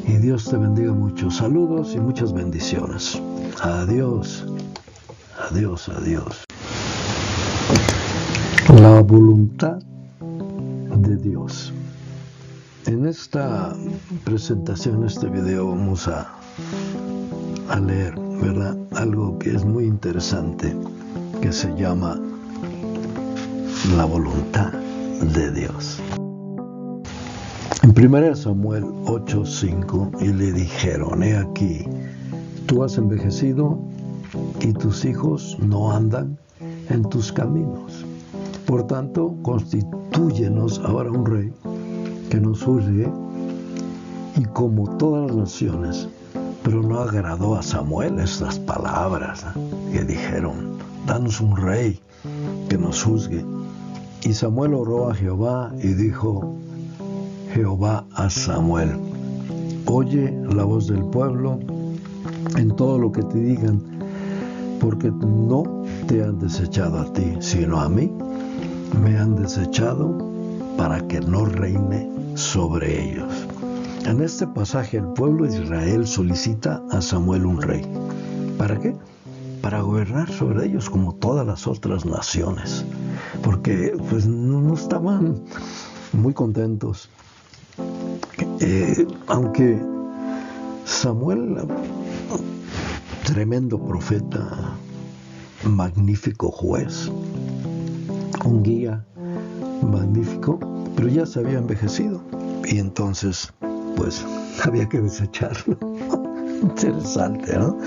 y Dios te bendiga mucho. Saludos y muchas bendiciones. Adiós, adiós, adiós. La voluntad de Dios. En esta presentación, este video, vamos a leer, ¿verdad? Algo que es muy interesante, que se llama la voluntad de Dios. En 1 Samuel 8:5, y le dijeron: he aquí, tú has envejecido y tus hijos no andan en tus caminos. Por tanto, constitúyenos ahora un rey que nos juzgue, y como todas las naciones. Pero no agradó a Samuel estas palabras que dijeron: danos un rey que nos juzgue. Y Samuel oró a Jehová y dijo Jehová a Samuel: oye la voz del pueblo en todo lo que te digan, porque no te han desechado a ti, sino a mí me han desechado para que no reine sobre ellos. En este pasaje el pueblo de Israel solicita a Samuel un rey. ¿Para qué? Para gobernar sobre ellos como todas las otras naciones, porque pues no estaban muy contentos. Aunque Samuel, tremendo profeta, magnífico juez, un guía magnífico, pero ya se había envejecido y entonces pues había que desecharlo. Interesante, ¿no?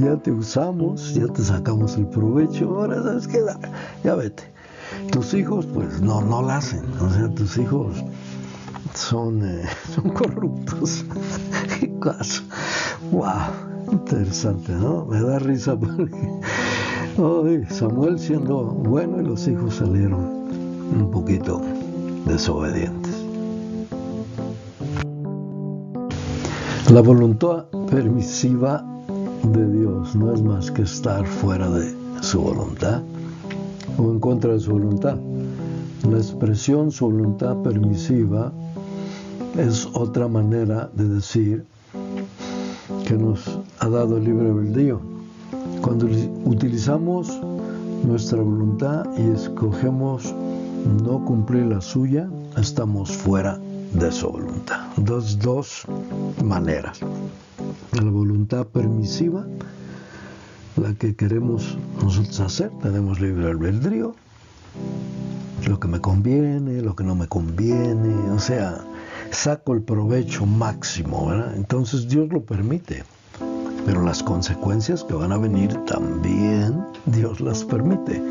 Ya te usamos, ya te sacamos el provecho, ahora sabes qué, ya vete. Tus hijos pues no lo hacen, o sea, tus hijos son corruptos. ¿Qué caso? Wow, interesante, ¿no? Me da risa porque Samuel siendo bueno y los hijos salieron un poquito desobedientes. La voluntad permisiva de Dios no es más que estar fuera de su voluntad o en contra de su voluntad. La expresión su voluntad permisiva es otra manera de decir que nos ha dado el libre albedrío. Cuando utilizamos nuestra voluntad y escogemos no cumplir la suya, estamos fuera de su voluntad. Dos maneras. La voluntad permisiva, la que queremos nosotros hacer, tenemos libre albedrío, lo que me conviene, lo que no me conviene, o sea, saco el provecho máximo, ¿verdad? Entonces Dios lo permite, pero las consecuencias que van a venir también Dios las permite.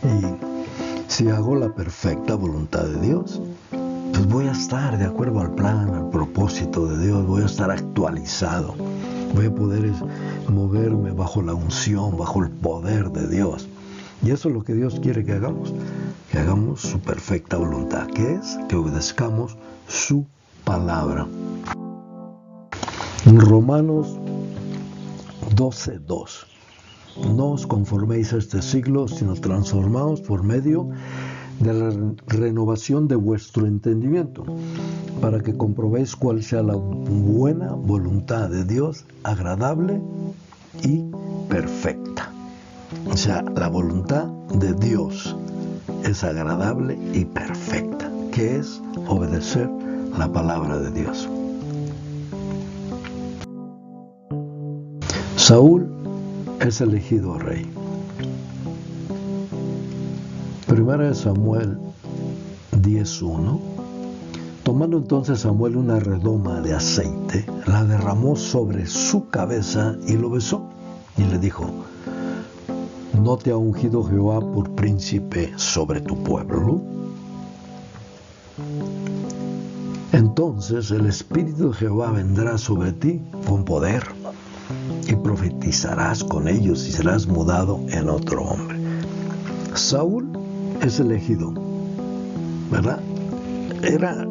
Y si hago la perfecta voluntad de Dios, pues voy a estar de acuerdo al plan, al propósito de Dios, voy a estar actualizado, voy a poder moverme bajo la unción, bajo el poder de Dios. Y eso es lo que Dios quiere que hagamos su perfecta voluntad, que es que obedezcamos su palabra. En Romanos 12:2, no os conforméis a este siglo, sino transformaos por medio de la renovación de vuestro entendimiento, para que comprobéis cuál sea la buena voluntad de Dios, agradable y perfecta. O sea, la voluntad de Dios es agradable y perfecta, que es obedecer la palabra de Dios. Saúl es elegido rey. Primera de Samuel 10:1. Tomando entonces Samuel una redoma de aceite, la derramó sobre su cabeza y lo besó, y le dijo: ¿no te ha ungido Jehová por príncipe sobre tu pueblo? Entonces el Espíritu de Jehová vendrá sobre ti con poder, y profetizarás con ellos y serás mudado en otro hombre. Saúl es elegido, ¿verdad? ¿Era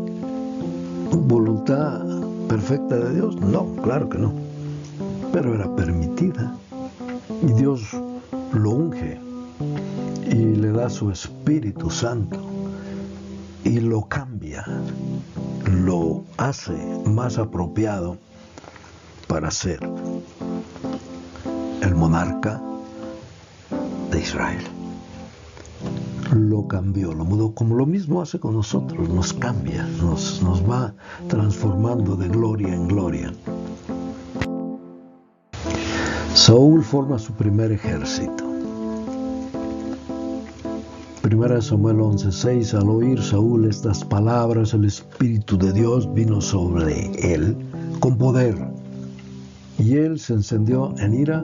voluntad perfecta de Dios? No, claro que no. Pero era permitida. Y Dios lo unge y le da su Espíritu Santo y lo cambia, lo hace más apropiado para ser el monarca de Israel. Lo cambió, lo mudó, como lo mismo hace con nosotros, nos cambia, nos va transformando de gloria en gloria. Saúl forma su primer ejército. 1 Samuel 11:6. Al oír Saúl estas palabras, el Espíritu de Dios vino sobre él con poder, y él se encendió en ira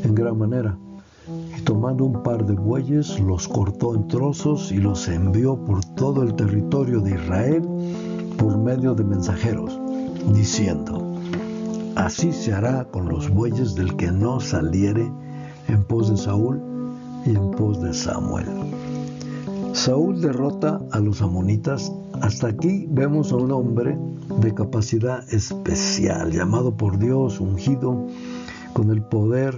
en gran manera. Y tomando un par de bueyes, los cortó en trozos y los envió por todo el territorio de Israel por medio de mensajeros, diciendo: así se hará con los bueyes del que no saliere en pos de Saúl y en pos de Samuel. Saúl derrota a los amonitas. Hasta aquí vemos a un hombre de capacidad especial, llamado por Dios, ungido con el poder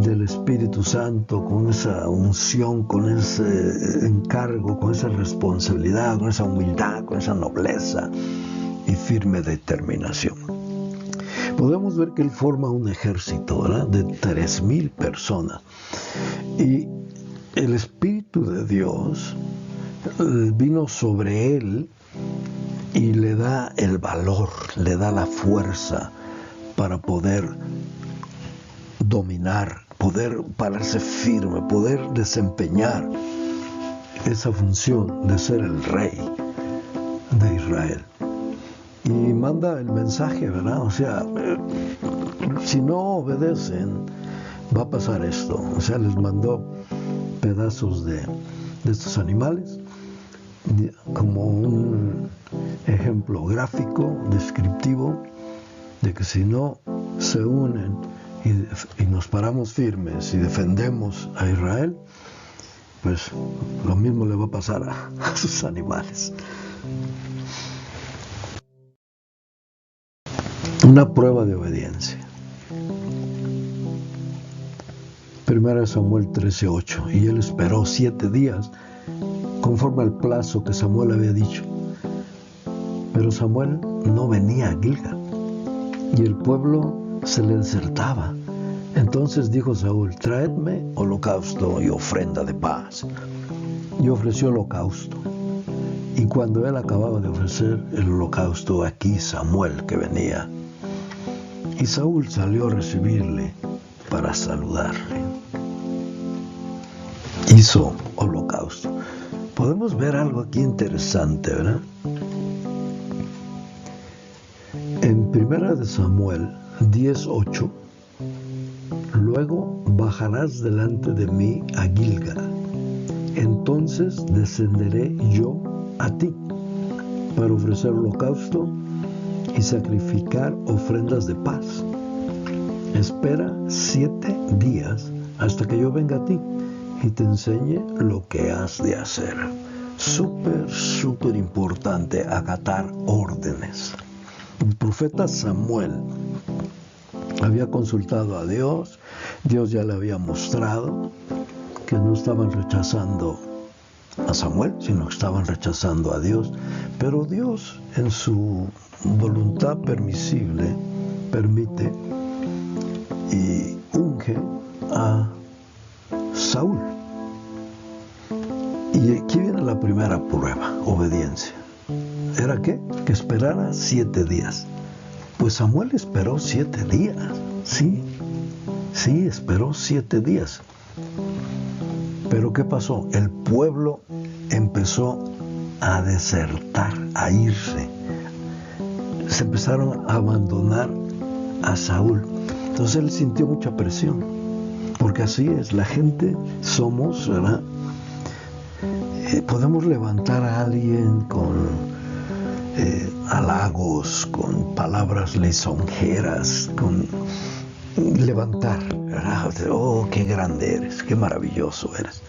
del Espíritu Santo, con esa unción, con ese encargo, con esa responsabilidad, con esa humildad, con esa nobleza y firme determinación. Podemos ver que él forma un ejército, ¿verdad?, de 3,000 personas. Y el Espíritu de Dios vino sobre él y le da el valor, le da la fuerza para poder dominar, poder pararse firme, poder desempeñar esa función de ser el rey de Israel. Y manda el mensaje, ¿verdad? O sea, si no obedecen, va a pasar esto. O sea, les mandó pedazos de estos animales como un ejemplo gráfico, descriptivo, de que si no se unen y nos paramos firmes y defendemos a Israel, pues lo mismo le va a pasar a sus animales. Una prueba de obediencia. 1 Samuel 13:8. Y él esperó 7 días conforme al plazo que Samuel había dicho. Pero Samuel no venía a Gilgal y el pueblo se le desertaba. Entonces dijo Saúl: traedme holocausto y ofrenda de paz. Y ofreció holocausto. Y cuando él acababa de ofrecer el holocausto, aquí Samuel que venía. Y Saúl salió a recibirle para saludarle. Hizo holocausto. Podemos ver algo aquí interesante, ¿verdad? En 1 Samuel 10:8, luego bajarás delante de mí a Gilgal. Entonces descenderé yo a ti para ofrecer holocausto y sacrificar ofrendas de paz. Espera 7 días hasta que yo venga a ti y te enseñe lo que has de hacer. Súper importante acatar órdenes. El profeta Samuel había consultado a Dios. Dios ya le había mostrado que no estaban rechazando a Samuel, sino que estaban rechazando a Dios. Pero Dios, en su voluntad permisible, permite y unge a Saúl. Y aquí viene la primera prueba: obediencia. ¿Era qué? Que esperara 7 días. Pues Samuel esperó 7 días. Sí, esperó 7 días. Pero ¿qué pasó? El pueblo empezó a desertar, a irse. Se empezaron a abandonar a Saúl. Entonces él sintió mucha presión, porque así es, la gente somos, ¿verdad? Podemos levantar a alguien con halagos, con palabras lisonjeras, con levantar, ¿verdad? Oh, qué grande eres, qué maravilloso eres.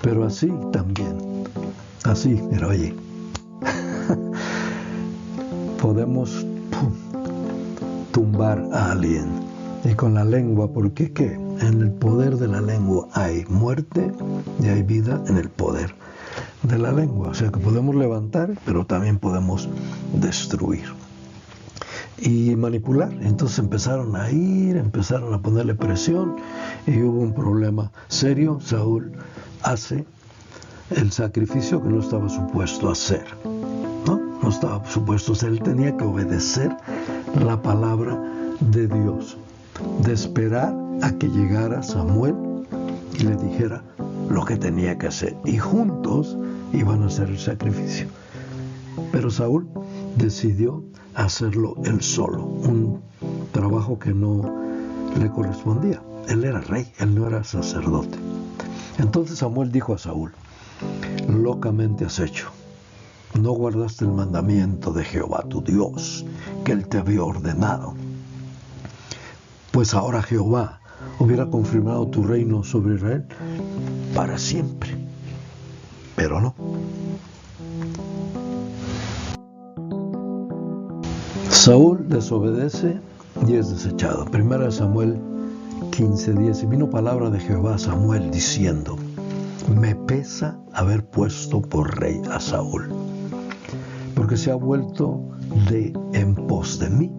Pero así también, así, mira, oye, podemos tumbar a alguien, y con la lengua, porque ¿qué? En el poder de la lengua hay muerte y hay vida en el poder. de la lengua. O sea que podemos levantar, pero también podemos destruir y manipular. Entonces empezaron a ir, empezaron a ponerle presión y hubo un problema serio. Saúl hace el sacrificio que no estaba supuesto a hacer. No estaba supuesto a hacer. Él tenía que obedecer la palabra de Dios, de esperar a que llegara Samuel y le dijera lo que tenía que hacer. Y juntos iban a hacer el sacrificio. Pero Saúl decidió hacerlo él solo, un trabajo que no le correspondía. Él era rey, él no era sacerdote. Entonces Samuel dijo a Saúl: locamente has hecho. No guardaste el mandamiento de Jehová tu Dios, que él te había ordenado. Pues ahora Jehová hubiera confirmado tu reino sobre Israel para siempre. Pero no. Saúl desobedece y es desechado. 1 Samuel 15:10. Y vino palabra de Jehová a Samuel diciendo: me pesa haber puesto por rey a Saúl, porque se ha vuelto en pos de mí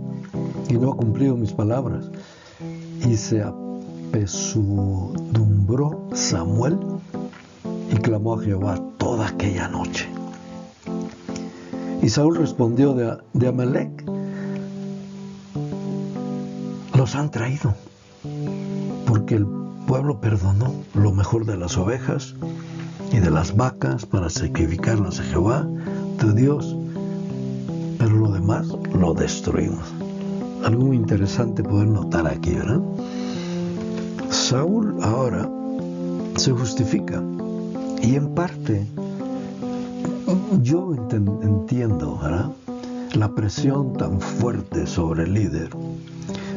y no ha cumplido mis palabras. Y se apesadumbró Samuel y clamó a Jehová toda aquella noche. Y Saúl respondió de Amalec: los han traído, porque el pueblo perdonó lo mejor de las ovejas y de las vacas para sacrificarlas a Jehová, tu Dios, pero lo demás lo destruimos. Algo muy interesante poder notar aquí, ¿verdad? Saúl ahora se justifica y en parte yo entiendo, ¿verdad?, la presión tan fuerte sobre el líder.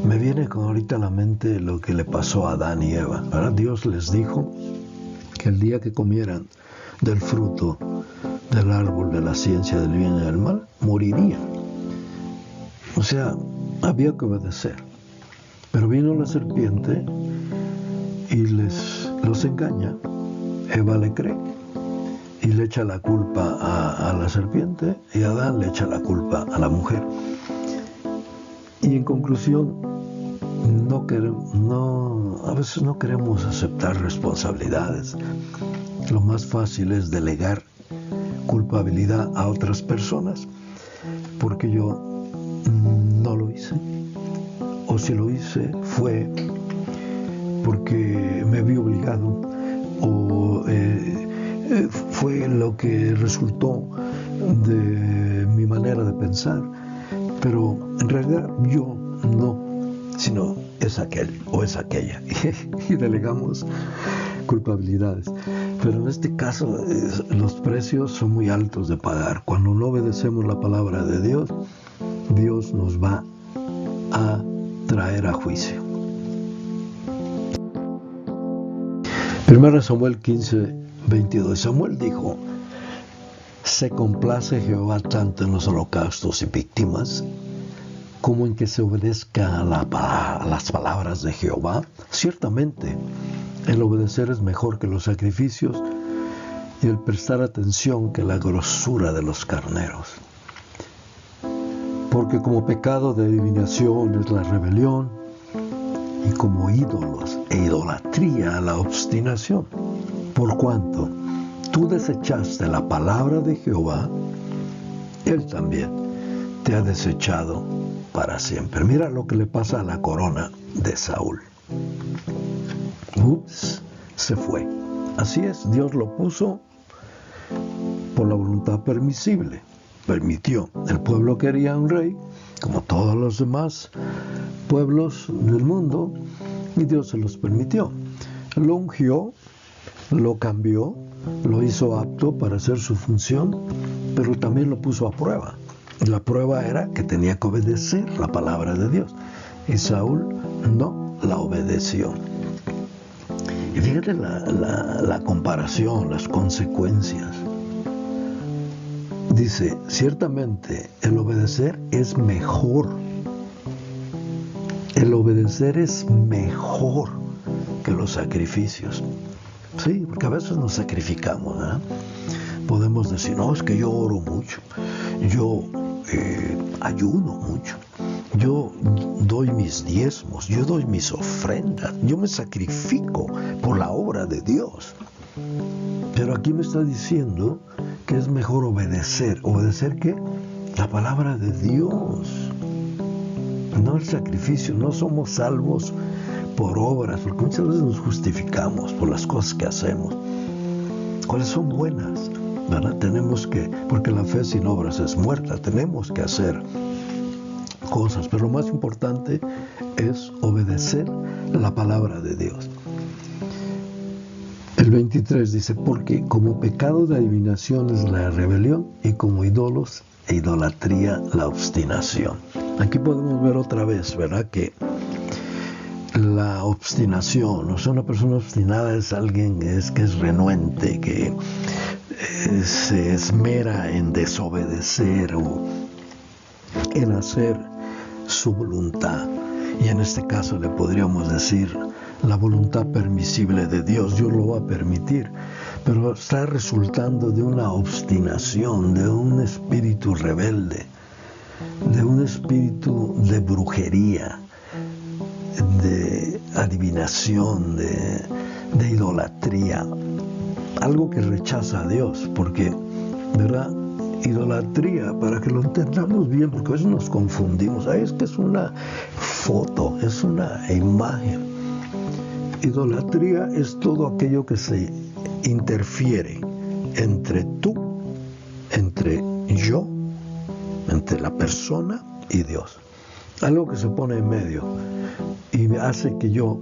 Me viene con ahorita a la mente lo que le pasó a Adán y Eva, ¿verdad? Dios les dijo que el día que comieran del fruto del árbol de la ciencia del bien y del mal, morirían. O sea, había que obedecer. Pero vino la serpiente y los engaña. Eva le cree y le echa la culpa a la serpiente, y Adán le echa la culpa a la mujer. Y en conclusión, a veces no queremos aceptar responsabilidades. Lo más fácil es delegar culpabilidad a otras personas, porque yo no lo hice, o si lo hice fue porque me vi obligado, o fue lo que resultó de mi manera de pensar, pero en realidad yo no, sino es aquel o es aquella, y delegamos culpabilidades. Pero en este caso los precios son muy altos de pagar. Cuando no obedecemos la palabra de Dios, Dios nos va a traer a juicio. 1 Samuel 15:22. Samuel dijo: se complace Jehová tanto en los holocaustos y víctimas como en que se obedezca a las palabras de Jehová. Ciertamente, el obedecer es mejor que los sacrificios, y el prestar atención que la grosura de los carneros. Porque como pecado de adivinación es la rebelión, y como ídolos e idolatría la obstinación. Por cuanto tú desechaste la palabra de Jehová, Él también te ha desechado para siempre. Mira lo que le pasa a la corona de Saúl. Ups, se fue. Así es, Dios lo puso por la voluntad permisible. Permitió. El pueblo quería un rey, como todos los demás pueblos del mundo, y Dios se los permitió. Lo ungió, lo cambió, lo hizo apto para hacer su función, pero también lo puso a prueba. La prueba era que tenía que obedecer la palabra de Dios, y Saúl no la obedeció. Y fíjate la comparación, las consecuencias. Dice: ciertamente el obedecer es mejor. El obedecer es mejor que los sacrificios. Sí, porque a veces nos sacrificamos, ¿verdad? podemos decir, no, es que yo oro mucho, yo ayuno mucho, yo doy mis diezmos, yo doy mis ofrendas, yo me sacrifico por la obra de Dios. Pero aquí me está diciendo que es mejor obedecer. ¿Obedecer qué? La palabra de Dios, no el sacrificio. No somos salvos por obras, porque muchas veces nos justificamos por las cosas que hacemos, cuáles son buenas, ¿verdad? Tenemos que, porque la fe sin obras es muerta, tenemos que hacer cosas, pero lo más importante es obedecer la palabra de Dios. El 23 dice, porque como pecado de adivinación es la rebelión, y como ídolos e idolatría la obstinación. Aquí podemos ver otra vez, ¿verdad?, que la obstinación, o sea, una persona obstinada es alguien que es renuente, que se esmera en desobedecer o en hacer su voluntad. Y en este caso le podríamos decir la voluntad permisible de Dios. Dios lo va a permitir, pero está resultando de una obstinación, de un espíritu rebelde, de un espíritu de brujería, de adivinación, de idolatría, algo que rechaza a Dios, porque, ¿verdad?, idolatría, para que lo entendamos bien, porque a veces nos confundimos. Es que es una foto, es una imagen. Idolatría es todo aquello que se interfiere entre tú, entre yo, entre la persona y Dios. Algo que se pone en medio y hace que yo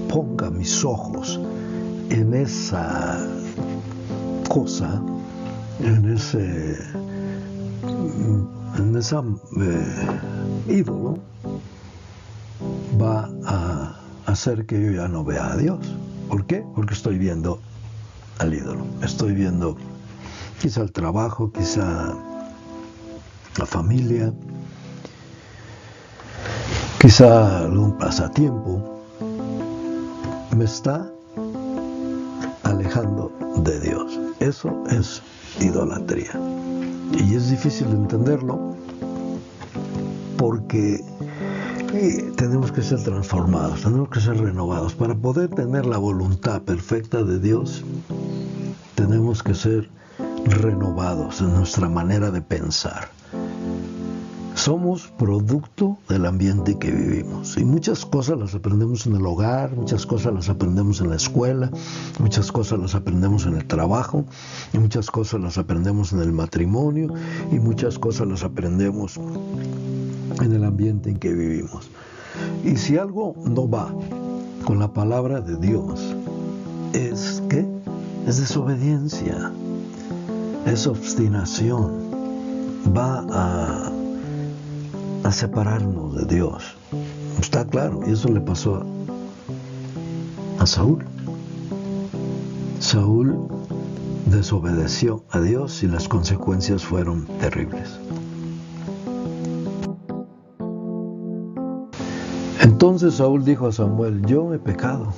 ponga mis ojos en esa cosa, en ese ídolo, va a hacer que yo ya no vea a Dios. ¿Por qué? Porque estoy viendo al ídolo. Estoy viendo quizá el trabajo, quizá la familia, quizá algún pasatiempo. Me está alejando de Dios. Eso es idolatría. Y es difícil entenderlo porque tenemos que ser transformados, tenemos que ser renovados. Para poder tener la voluntad perfecta de Dios, tenemos que ser renovados en nuestra manera de pensar. Somos producto del ambiente que vivimos, y muchas cosas las aprendemos en el hogar, muchas cosas las aprendemos en la escuela, muchas cosas las aprendemos en el trabajo, y muchas cosas las aprendemos en el matrimonio, y muchas cosas las aprendemos en el ambiente en que vivimos. Y si algo no va con la palabra de Dios, es desobediencia, es obstinación, va a separarnos de Dios. Está claro, y eso le pasó a Saúl. Saúl desobedeció a Dios y las consecuencias fueron terribles. Entonces Saúl dijo a Samuel, yo he pecado,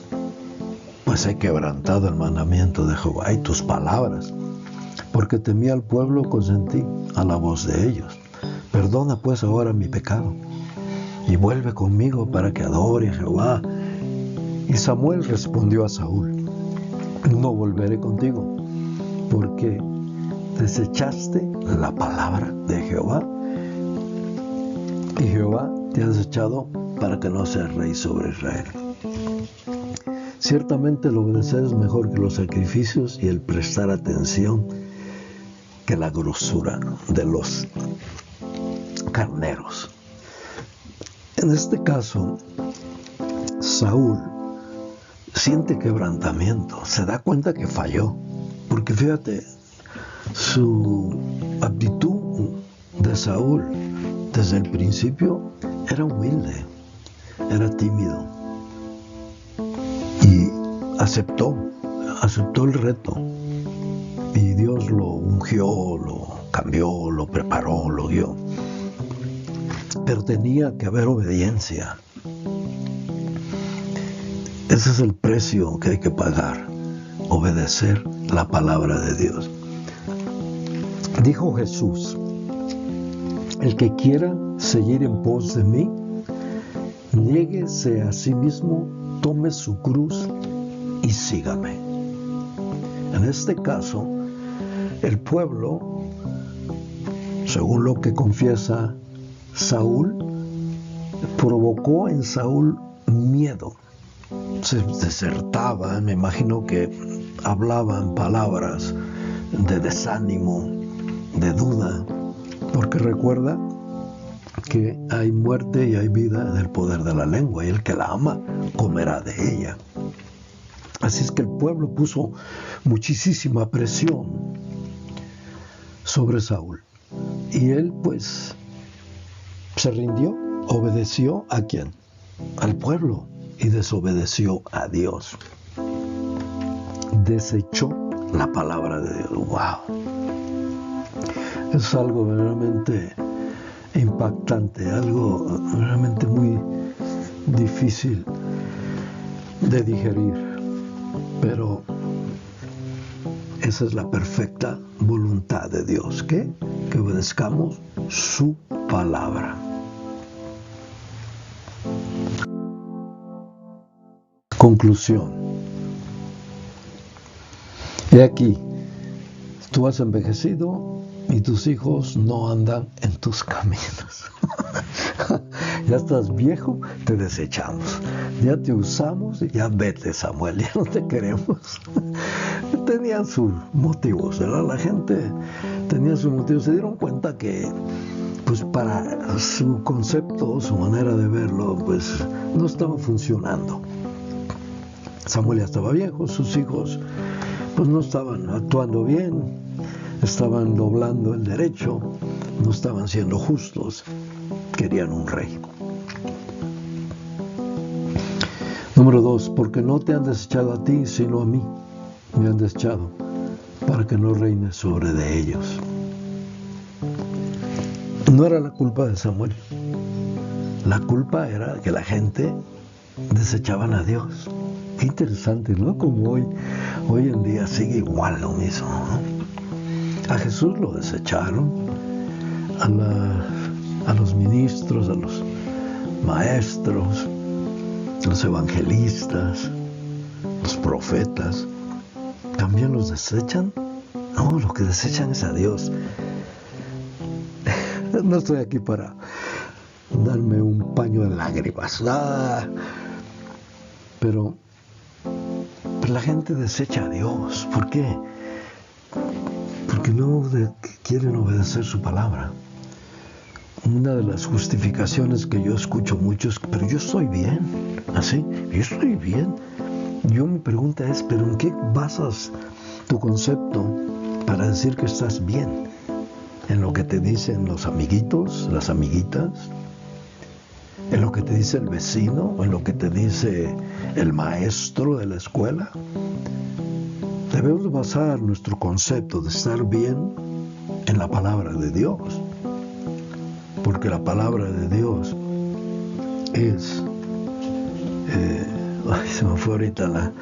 pues he quebrantado el mandamiento de Jehová y tus palabras, porque temí al pueblo, consentí a la voz de ellos. Perdona pues ahora mi pecado y vuelve conmigo para que adore a Jehová. Y Samuel respondió a Saúl, no volveré contigo, porque desechaste la palabra de Jehová, y Jehová te ha desechado para que no seas rey sobre Israel. Ciertamente el obedecer es mejor que los sacrificios, y el prestar atención que la grosura de los carneros. En este caso, Saúl siente quebrantamiento, se da cuenta que falló, porque fíjate, su actitud de Saúl desde el principio era humilde, era tímido, y aceptó el reto, y Dios lo ungió, lo cambió, lo preparó, lo guió. Pero tenía que haber obediencia. Ese es el precio que hay que pagar, obedecer la palabra de Dios. Dijo Jesús: el que quiera seguir en pos de mí, niéguese a sí mismo, tome su cruz y sígame. En este caso, el pueblo, según lo que confiesa Saúl, provocó en Saúl miedo. Se desertaban, me imagino que hablaban palabras de desánimo, de duda, porque recuerda que hay muerte y hay vida en el poder de la lengua, y el que la ama comerá de ella. Así es que el pueblo puso muchísima presión sobre Saúl, y él pues se rindió, obedeció ¿a quién? Al pueblo, y desobedeció a Dios. Desechó la palabra de Dios. ¡Wow! Es algo verdaderamente impactante, algo realmente muy difícil de digerir, pero esa es la perfecta voluntad de Dios, que obedezcamos su palabra. Conclusión. He aquí, tú has envejecido y tus hijos no andan en tus caminos. Ya estás viejo, te desechamos. Ya te usamos y ya vete, Samuel, ya no te queremos. Tenían sus motivos, ¿verdad? La gente tenía sus motivos. Se dieron cuenta que, pues, para su concepto, su manera de verlo, pues, no estaba funcionando. Samuel ya estaba viejo, sus hijos, pues, no estaban actuando bien, estaban doblando el derecho, no estaban siendo justos, querían un rey. Número 2, porque no te han desechado a ti, sino a mí, me han desechado, para que no reines sobre de ellos. No era la culpa de Samuel, la culpa era que la gente desechaban a Dios. Qué interesante, ¿no? Como hoy en día sigue igual lo mismo, ¿no? A Jesús lo desecharon, a los ministros, a los maestros, los evangelistas, los profetas, ¿también los desechan? No, lo que desechan es a Dios. No estoy aquí para darme un paño de lágrimas, pero la gente desecha a Dios. ¿Por qué? Porque no quieren obedecer su palabra. Una de las justificaciones que yo escucho mucho es: pero yo estoy bien, ¿así? Yo estoy bien. Mi pregunta es: ¿pero en qué basas tu concepto para decir que estás bien? ¿En lo que te dicen los amiguitos, las amiguitas? ¿En lo que te dice el vecino? ¿O en lo que te dice el maestro de la escuela? Debemos basar nuestro concepto de estar bien en la palabra de Dios, porque la palabra de Dios es, se me fue ahorita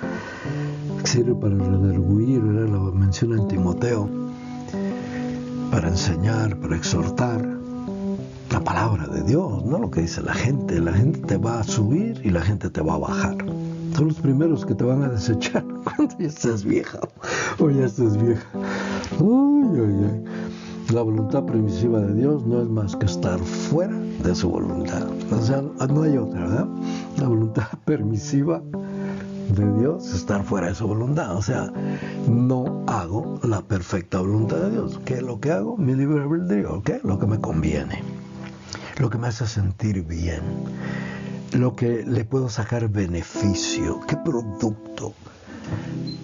sirve para redarguir, ¿verdad? Lo menciona en Timoteo, para enseñar, para exhortar. La palabra de Dios, no lo que dice la gente. La gente te va a subir y la gente te va a bajar. Son los primeros que te van a desechar cuando ya estés vieja o ya estés vieja. La voluntad permisiva de Dios no es más que estar fuera de su voluntad. O sea, no hay otra, ¿verdad? La voluntad permisiva de Dios es estar fuera de su voluntad. O sea, no hago la perfecta voluntad de Dios. ¿Qué es lo que hago? Mi libre albedrío, ¿qué? Lo que me conviene, lo que me hace sentir bien, lo que le puedo sacar beneficio, qué producto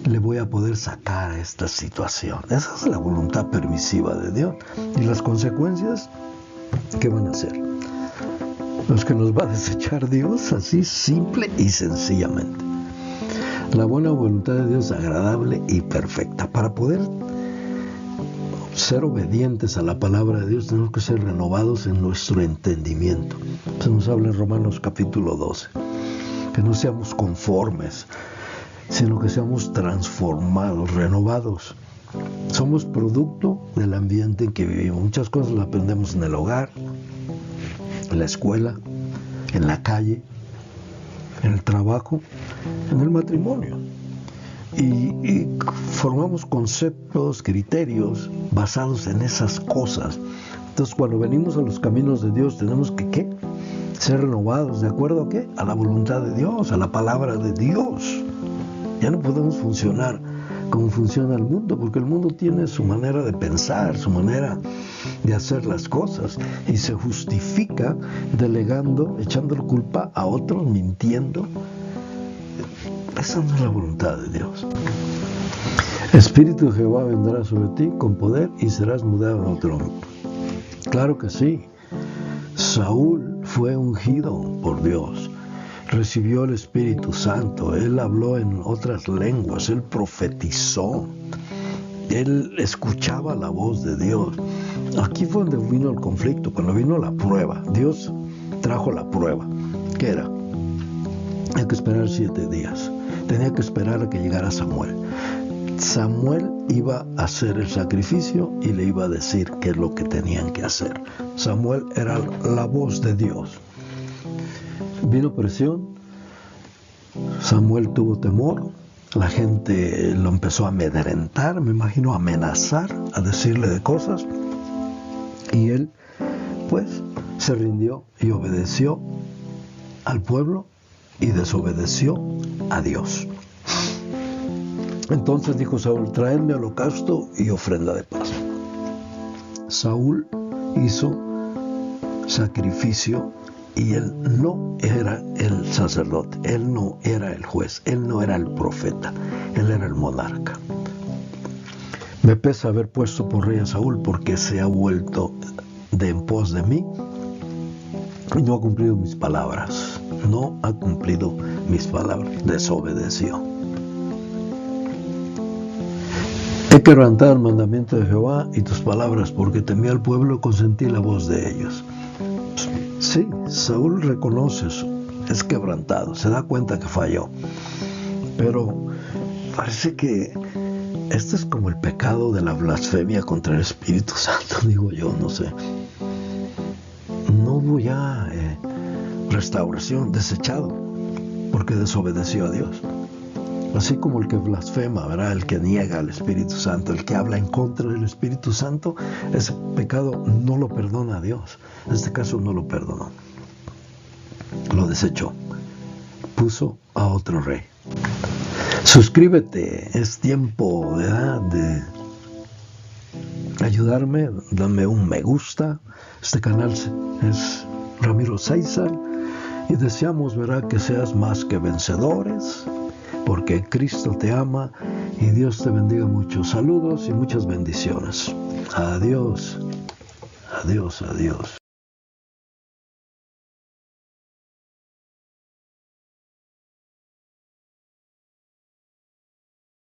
le voy a poder sacar a esta situación. Esa es la voluntad permisiva de Dios. Y las consecuencias, ¿qué van a ser? Los que nos va a desechar Dios, así simple y sencillamente. La buena voluntad de Dios es agradable y perfecta. Para poder ser obedientes a la palabra de Dios, tenemos que ser renovados en nuestro entendimiento. Se nos habla en Romanos capítulo 12, que no seamos conformes, sino que seamos transformados, renovados Somos producto del ambiente en que vivimos. Muchas cosas las aprendemos en el hogar, en la escuela, en la calle, en el trabajo, en el matrimonio. Y formamos conceptos, criterios basados en esas cosas. Entonces, cuando venimos a los caminos de Dios, tenemos que ¿qué? Ser renovados, ¿de acuerdo a qué? A la voluntad de Dios, a la palabra de Dios. Ya no podemos funcionar como funciona el mundo, porque el mundo tiene su manera de pensar, su manera de hacer las cosas, y se justifica delegando, echando la culpa a otros, mintiendo. Esa no es la voluntad de Dios. Espíritu de Jehová vendrá sobre ti con poder y serás mudado en otro hombre. Claro que sí. Saúl fue ungido por Dios, recibió el Espíritu Santo, él habló en otras lenguas, él profetizó, él escuchaba la voz de Dios. Aquí fue donde vino el conflicto, cuando vino la prueba. Dios trajo la prueba. ¿Qué era? Hay que esperar 7 días. Tenía que esperar a que llegara Samuel. Samuel iba a hacer el sacrificio y le iba a decir qué es lo que tenían que hacer. Samuel era la voz de Dios. Vino presión, Samuel tuvo temor, la gente lo empezó a amedrentar, me imagino a amenazar, a decirle de cosas, y él pues se rindió y obedeció al pueblo y desobedeció a Dios. Entonces dijo Saúl: traedme holocausto y ofrenda de paz. Saúl hizo sacrificio y él no era el sacerdote, él no era el juez, él no era el profeta, él era el monarca. Me pesa haber puesto por rey a Saúl, porque se ha vuelto de en pos de mí y no ha cumplido mis palabras. No ha cumplido mis palabras, desobedeció. He quebrantado el mandamiento de Jehová y tus palabras, porque temí al pueblo y consentí la voz de ellos. Sí, Saúl reconoce eso, es quebrantado, se da cuenta que falló. Pero parece que esto es como el pecado de la blasfemia contra el Espíritu Santo, digo yo, no sé. No hubo ya restauración, desechado, porque desobedeció a Dios. Así como el que blasfema, ¿verdad? El que niega al Espíritu Santo, el que habla en contra del Espíritu Santo, ese pecado no lo perdona a Dios. En este caso no lo perdonó. Lo desechó. Puso a otro rey. Suscríbete, es tiempo, ¿verdad?, de ayudarme. Dame un me gusta. Este canal es Ramiro César y deseamos, ¿verdad?, que seas más que vencedores, porque Cristo te ama y Dios te bendiga mucho. Saludos y muchas bendiciones. Adiós, adiós, adiós.